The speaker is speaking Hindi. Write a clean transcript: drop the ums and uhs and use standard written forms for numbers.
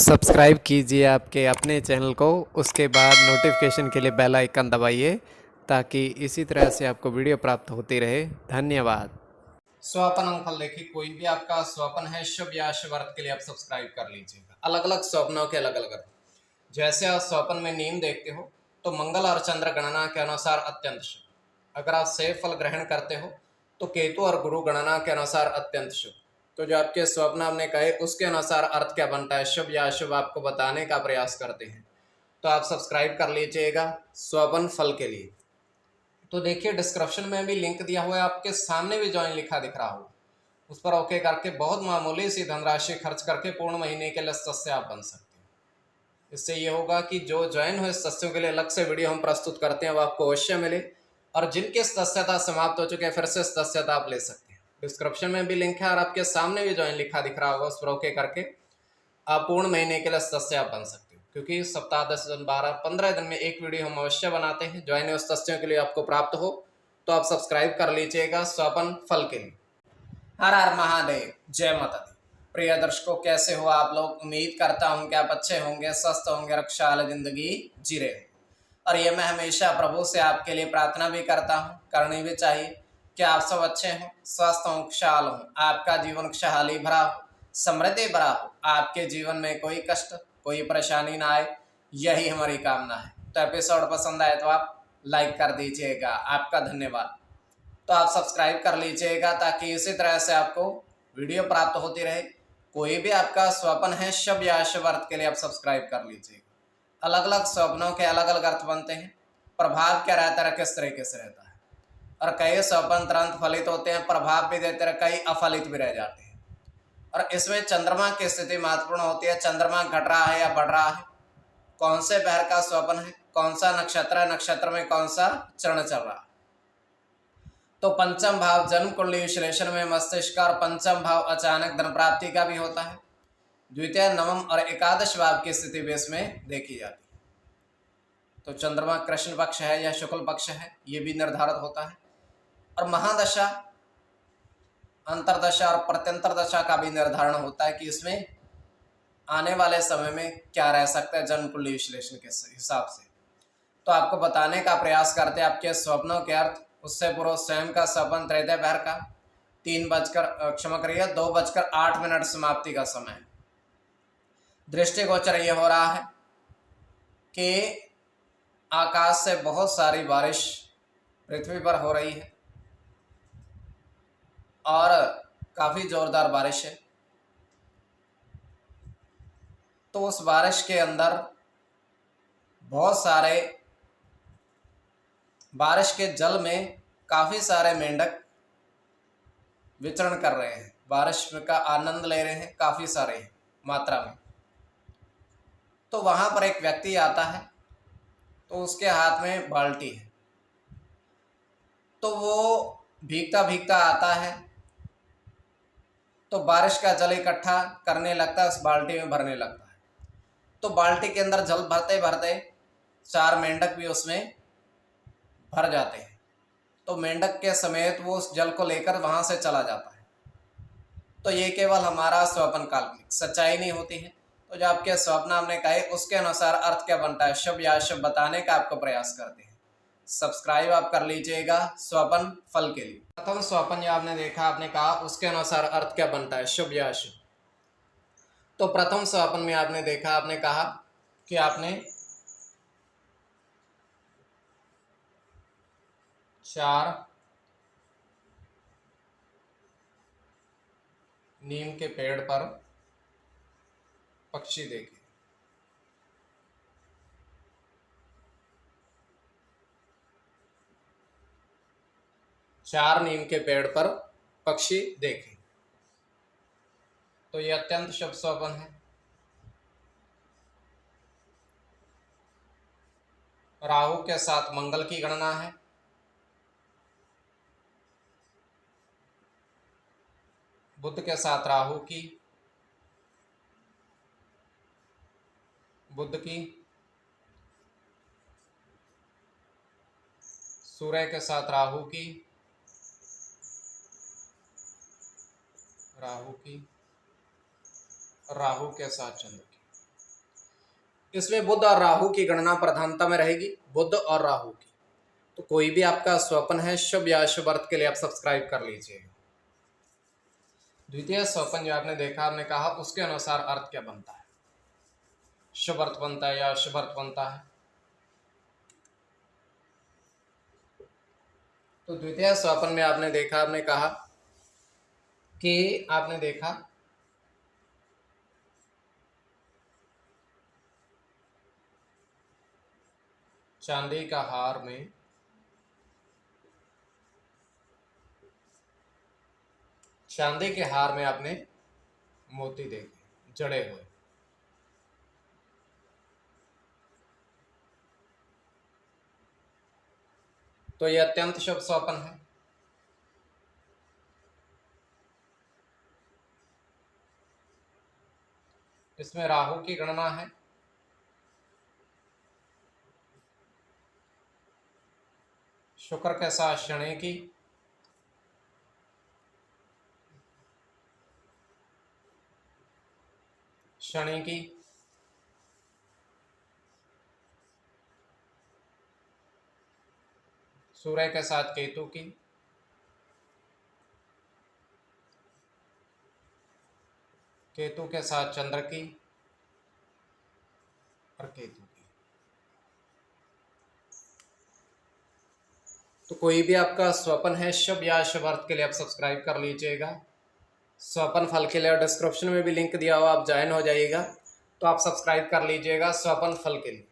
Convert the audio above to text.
सब्सक्राइब कीजिए आपके अपने चैनल को, उसके बाद नोटिफिकेशन के लिए बेल आइकन दबाइए ताकि इसी तरह से आपको वीडियो प्राप्त होती रहे। धन्यवाद। स्वपन अंकफल देखिए, कोई भी आपका स्वपन है शुभ या अशुभ अर्थ के लिए आप सब्सक्राइब कर लीजिएगा। अलग अलग स्वप्नों के अलग अलग अर्थ। जैसे आप स्वपन में नींद देखते हो तो मंगल और चंद्र गणना के अनुसार अत्यंत शुभ। अगर आप सेफ फल ग्रहण करते हो तो केतु और गुरु गणना के अनुसार अत्यंत शुभ। तो जो आपके स्वप्न हमने कहे उसके अनुसार अर्थ क्या बनता है, शुभ या अशुभ, आपको बताने का प्रयास करते हैं। तो आप सब्सक्राइब कर लीजिएगा स्वपन फल के लिए। तो देखिए डिस्क्रिप्शन में भी लिंक दिया हुआ है, आपके सामने भी ज्वाइन लिखा दिख रहा होगा, उस पर ओके करके बहुत मामूली सी धनराशि खर्च करके पूर्ण महीने के लिए सदस्य आप बन सकते हैं। इससे ये होगा कि जो ज्वाइन हुए सदस्यों के लिए अलग से वीडियो हम प्रस्तुत करते हैं वो आपको अवश्य मिले, और जिनकी सदस्यता समाप्त हो चुके हैं फिर से सदस्यता आप ले सकते हैं। डिस्क्रिप्शन में भी लिंक है और आपके सामने भी ज्वाइन लिखा दिख रहा होगा, उस पर ओके करके आप पूर्ण महीने के लिए सदस्य आप बन सकते हो। क्योंकि सप्ताह 10 दिन 12-15 दिन में एक वीडियो हम अवश्य बनाते हैं। ज्वाइन हुए सदस्यों के लिए आपको प्राप्त हो तो आप सब्सक्राइब कर लीजिएगा स्वपन फल के लिए। हर हर महादेव, जय माता दी। प्रिय दर्शकों, कैसे हो आप लोग? उम्मीद करता हूं कि आप अच्छे होंगे, स्वस्थ होंगे, रक्षा वाली जिंदगी जी रहे हैं। और ये मैं हमेशा प्रभु से आपके लिए प्रार्थना भी करता हूँ, करनी भी चाहिए कि आप सब अच्छे हों, स्वस्थ हों, खुशहाल हों, आपका जीवन खुशहाली भरा हो, समृद्धि भरा हो, आपके जीवन में कोई कष्ट कोई परेशानी ना आए, यही हमारी कामना है। तो एपिसोड पसंद आए तो आप लाइक कर दीजिएगा, आपका धन्यवाद। तो आप सब्सक्राइब कर लीजिएगा ताकि इसी तरह से आपको वीडियो प्राप्त होती रहे। कोई भी आपका स्वप्न है शुभ या अशुभ अर्थ के लिए आप सब्सक्राइब कर लीजिएगा। अलग अलग स्वप्नों के अलग अलग अर्थ बनते हैं, प्रभाव क्या रहता है, किस तरीके से रहता है। और कई स्वप्न तुरंत फलित होते हैं, प्रभाव भी देते रहे, कई अफलित भी रह जाते हैं। और इसमें चंद्रमा की स्थिति महत्वपूर्ण होती है। चंद्रमा घट रहा है या बढ़ रहा है, कौन से पहर का स्वप्न है, कौन सा नक्षत्र है, नक्षत्र में कौन सा चरण चल रहा है। तो पंचम भाव जन्म कुंडली विश्लेषण में मस्तिष्क और पंचम भाव अचानक धन प्राप्ति का भी होता है। द्वितीय, नवम और एकादश भाव की स्थिति भी इसमें देखी जाती है। तो चंद्रमा कृष्ण पक्ष है या शुक्ल पक्ष है, ये भी निर्धारित होता है। और महादशा, अंतरदशा और प्रत्यंतर दशा का भी निर्धारण होता है कि इसमें आने वाले समय में क्या रह सकता है जन्म कुंडली विश्लेषण के हिसाब से। तो आपको बताने का प्रयास करते हैं आपके स्वप्नों के अर्थ। उससे पूर्व स्वयं का स्वप्न त्रेदय पहर का 2:08 समाप्ति का समय है। दृष्टिगोचर ये हो रहा है कि आकाश से बहुत सारी बारिश पृथ्वी पर हो रही है और काफी जोरदार बारिश है। तो उस बारिश के अंदर बहुत सारे, बारिश के जल में काफी सारे मेंढक विचरण कर रहे हैं, बारिश का आनंद ले रहे हैं, काफी सारे मात्रा में। तो वहां पर एक व्यक्ति आता है, तो उसके हाथ में बाल्टी है। तो वो भीगता भीगता आता है, तो बारिश का जल इकट्ठा करने लगता है, उस बाल्टी में भरने लगता है। तो बाल्टी के अंदर जल भरते भरते 4 मेंढक भी उसमें भर जाते हैं। तो मेंढक के समेत वो उस जल को लेकर वहां से चला जाता है। तो ये केवल हमारा स्वप्न, काल्पनिक सच्चाई नहीं होती है। तो जो आपके स्वप्न हमने कहे उसके अनुसार अर्थ क्या बनता है, शुभ या अशुभ, बताने का आपको प्रयास करते हैं। सब्सक्राइब आप कर लीजिएगा स्वपन फल के लिए। प्रथम स्वपन जो आपने देखा, आपने कहा उसके अनुसार अर्थ क्या बनता है, शुभ या अशुभ। तो प्रथम स्वपन में आपने देखा, आपने कहा कि आपने 4 नीम के पेड़ पर पक्षी देखे। चार नीम के पेड़ पर पक्षी देखे, तो यह अत्यंत शुभ स्वप्न है। राहु के साथ मंगल की गणना है। बुध के साथ राहु की, बुध की, सूर्य के साथ राहु की, राहु की, राहु के साथ चंद्र की। इसमें बुध और राहु की गणना प्रधानता में रहेगी, बुध और राहु की। तो कोई भी आपका स्वप्न है शुभ या अशुभ अर्थ के लिए आप सब्सक्राइब कर लीजिएगा। द्वितीय स्वप्न जो आपने देखा, आपने कहा उसके अनुसार अर्थ क्या बनता है, शुभ अर्थ बनता है या अशुभ अर्थ बनता है। तो द्वितीय स्वप्न में आपने देखा, आपने कहा कि आपने देखा चांदी का हार में चांदी के हार में आपने मोती देखे जड़े हुए। तो यह अत्यंत शुभ स्वप्न है। इसमें राहु की गणना है, शुक्र के साथ शनि की, शनि की, सूर्य के साथ केतु की, केतु के साथ चंद्र की और केतु की। तो कोई भी आपका स्वप्न है शुभ या अशुभ अर्थ के लिए आप सब्सक्राइब कर लीजिएगा। स्वप्न फल के लिए डिस्क्रिप्शन में भी लिंक दिया हुआ, आप ज्वाइन हो जाइएगा। तो आप सब्सक्राइब कर लीजिएगा स्वप्न फल के लिए।